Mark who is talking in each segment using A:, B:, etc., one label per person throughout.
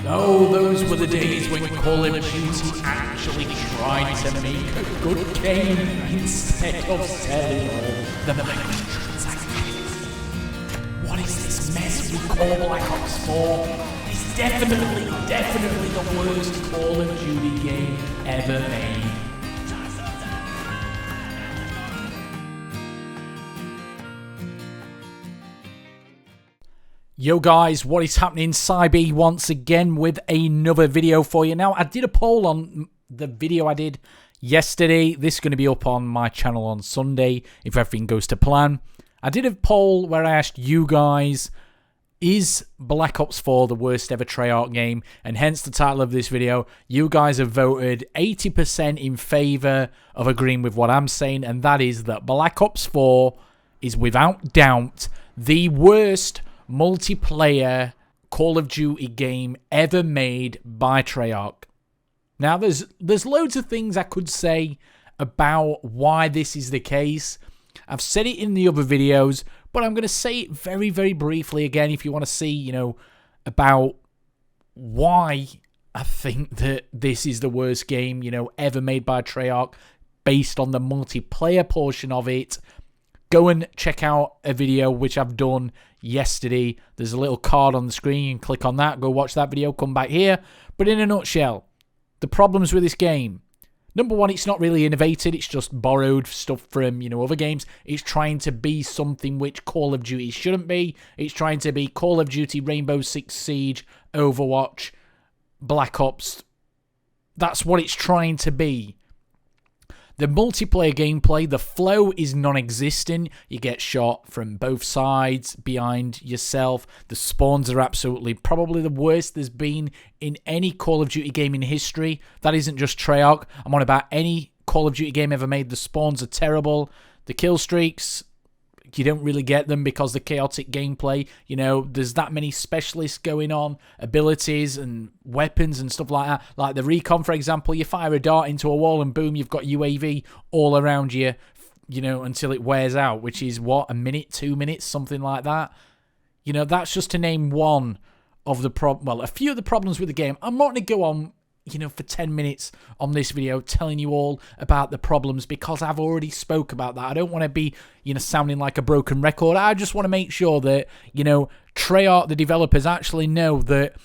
A: Oh, those were the days when Call of Duty actually tried to make a good game instead of selling all the microtransactions. What is this mess we call Black Ops 4? It's definitely the worst Call of Duty game ever made. Yo guys, what is happening? CyB once again with another video for you. Now, I did a poll on the video I did yesterday. This is going to be up on my channel on Sunday, if everything goes to plan. I did a poll where I asked you guys, is Black Ops 4 the worst ever Treyarch game? And hence the title of this video. You guys have voted 80% in favour of agreeing with what I'm saying, and that is that Black Ops 4 is without doubt the worst multiplayer Call of Duty game ever made by Treyarch. Now, there's loads of things I could say about why this is the case. I've said it in the other videos, but I'm going to say it very, very briefly again if you want to see, about why I think that this is the worst game, ever made by Treyarch based on the multiplayer portion of it. Go and check out a video which I've done yesterday. There's a little card on the screen. You can click on that. Go watch that video. Come back here. But in a nutshell, the problems with this game. Number one, it's not really innovated. It's just borrowed stuff from, other games. It's trying to be something which Call of Duty shouldn't be. It's trying to be Call of Duty, Rainbow Six Siege, Overwatch, Black Ops. That's what it's trying to be. The multiplayer gameplay, the flow is non-existent. You get shot from both sides, behind yourself. The spawns are absolutely probably the worst there's been in any Call of Duty game in history. That isn't just Treyarch. I'm on about any Call of Duty game ever made. The spawns are terrible. The kill streaks, you don't really get them because the chaotic gameplay, there's that many specialists going on, abilities and weapons and stuff like that. Like the recon, for example, you fire a dart into a wall and boom, you've got UAV all around you, until it wears out, which is what, a minute, 2 minutes, something like that. That's just to name one of the a few of the problems with the game. I'm not going to go on for 10 minutes on this video telling you all about the problems because I've already spoke about that. I don't want to be, sounding like a broken record. I just want to make sure that, Treyarch, the developers, actually know that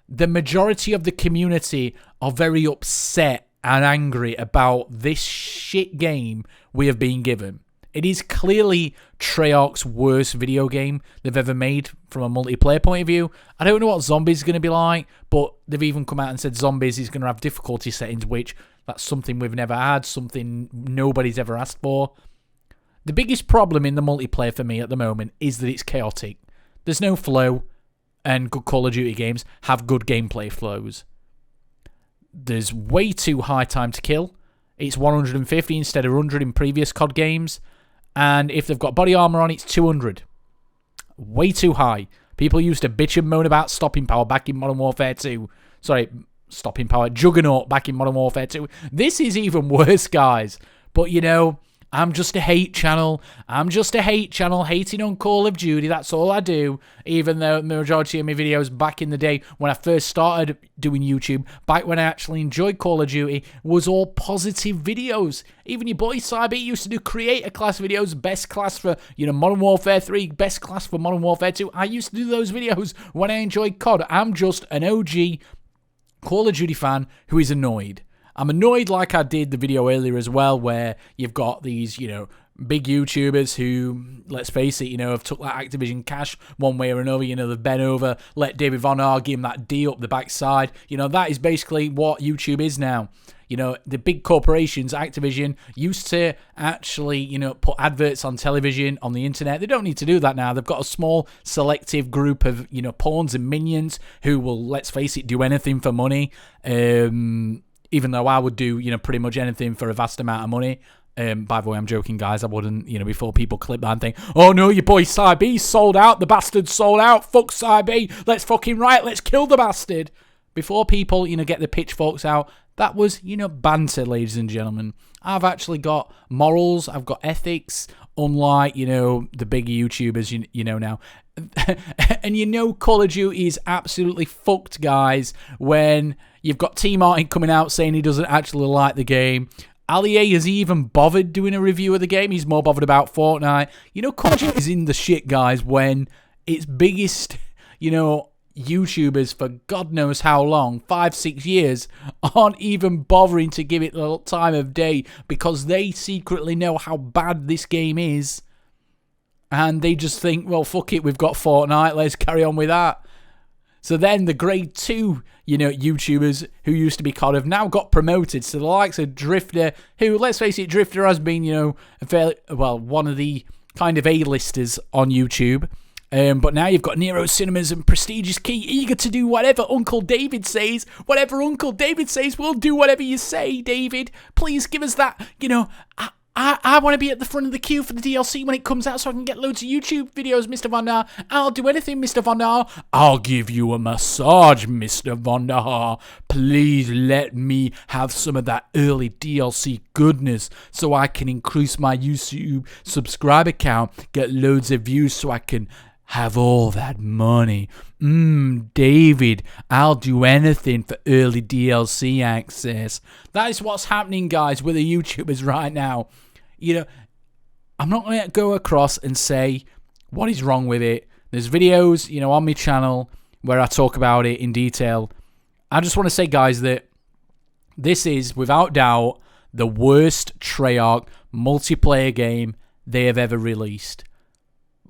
A: the majority of the community are very upset and angry about this shit game we have been given. It is clearly Treyarch's worst video game they've ever made from a multiplayer point of view. I don't know what Zombies is going to be like, but they've even come out and said Zombies is going to have difficulty settings, which that's something we've never had, something nobody's ever asked for. The biggest problem in the multiplayer for me at the moment is that it's chaotic. There's no flow, and good Call of Duty games have good gameplay flows. There's way too high time to kill. It's 150 instead of 100 in previous COD games. And if they've got body armor on, it's 200. Way too high. People used to bitch and moan about stopping power back in Modern Warfare 2. Sorry, stopping power. Juggernaut back in Modern Warfare 2. This is even worse, guys. But, I'm just a hate channel. I'm just a hate channel hating on Call of Duty. That's all I do. Even though the majority of my videos back in the day when I first started doing YouTube, back when I actually enjoyed Call of Duty, was all positive videos. Even your boy CyB used to do creator class videos, best class for, Modern Warfare 3, best class for Modern Warfare 2. I used to do those videos when I enjoyed COD. I'm just an OG Call of Duty fan who is annoyed. I'm annoyed like I did the video earlier as well, where you've got these, big YouTubers who, let's face it, have took that Activision cash one way or another. They've bent over, let David Von R give him that D up the backside. That is basically what YouTube is now. The big corporations, Activision, used to actually, put adverts on television, on the internet. They don't need to do that now. They've got a small, selective group of, pawns and minions who will, let's face it, do anything for money. Even though I would do, pretty much anything for a vast amount of money. By the way, I'm joking, guys. I wouldn't, before people clip that and think, oh no, your boy CyB sold out. The bastard sold out. Fuck CyB. Let's fucking riot. Let's kill the bastard. Before people, get the pitchforks out, that was, banter, ladies and gentlemen. I've actually got morals. I've got ethics. unlike, you know, the big YouTubers, you know now. And you know Call of Duty is absolutely fucked, guys, when you've got T. Martin coming out saying he doesn't actually like the game. Ali has he even bothered doing a review of the game? He's more bothered about Fortnite. You know, Call of Duty is in the shit, guys, when its biggest, you know, YouTubers for God knows how long, 5-6 years, aren't even bothering to give it the time of day because they secretly know how bad this game is. And they just think, well, fuck it, we've got Fortnite, let's carry on with that. So then the grade 2, you know, YouTubers who used to be COD have now got promoted. So the likes of Drifter, who, let's face it, Drifter has been, you know, a fairly, well, one of the kind of A-listers on YouTube. But now you've got Nero Cinemas and Prestigious Key eager to do whatever Uncle David says. Whatever Uncle David says, we'll do whatever you say, David. Please give us that, you know, I want to be at the front of the queue for the DLC when it comes out so I can get loads of YouTube videos, Mr. Von der Haar. I'll do anything, Mr. Von der Haar. I'll give you a massage, Mr. Von der Haar. Please let me have some of that early DLC goodness so I can increase my YouTube subscriber count, get loads of views so I can have all that money. David, I'll do anything for early DLC access. That is what's happening, guys, with the YouTubers right now. You know, I'm not going to go across and say what is wrong with it. There's videos, you know, on my channel where I talk about it in detail. I just want to say, guys, that this is, without doubt, the worst Treyarch multiplayer game they have ever released.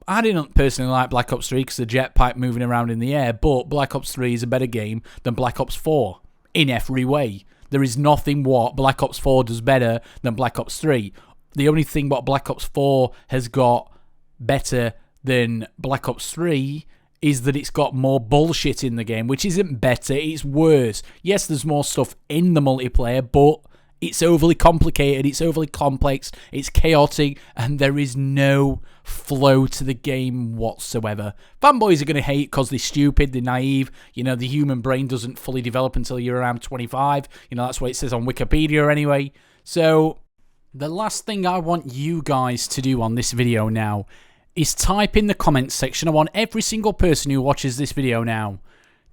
A: I didn't personally like Black Ops 3 because the jetpack moving around in the air, but Black Ops 3 is a better game than Black Ops 4 in every way. There is nothing what Black Ops 4 does better than Black Ops 3. The only thing what Black Ops 4 has got better than Black Ops 3 is that it's got more bullshit in the game, which isn't better, it's worse. Yes, there's more stuff in the multiplayer, but it's overly complicated, it's overly complex, it's chaotic, and there is no flow to the game whatsoever. Fanboys are going to hate because they're stupid, they're naive. You know, the human brain doesn't fully develop until you're around 25. You know, that's what it says on Wikipedia anyway. So, the last thing I want you guys to do on this video now is type in the comments section. I want every single person who watches this video now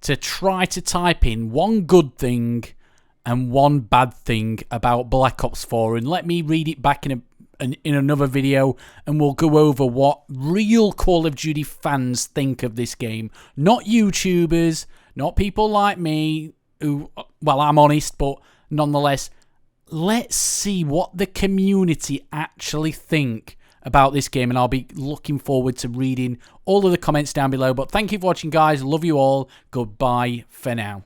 A: to try to type in one good thing and one bad thing about Black Ops 4, and let me read it back in another video, and we'll go over what real Call of Duty fans think of this game. Not YouTubers, not people like me, who, well, I'm honest, but nonetheless, let's see what the community actually think about this game, and I'll be looking forward to reading all of the comments down below. But thank you for watching, guys. Love you all. Goodbye for now.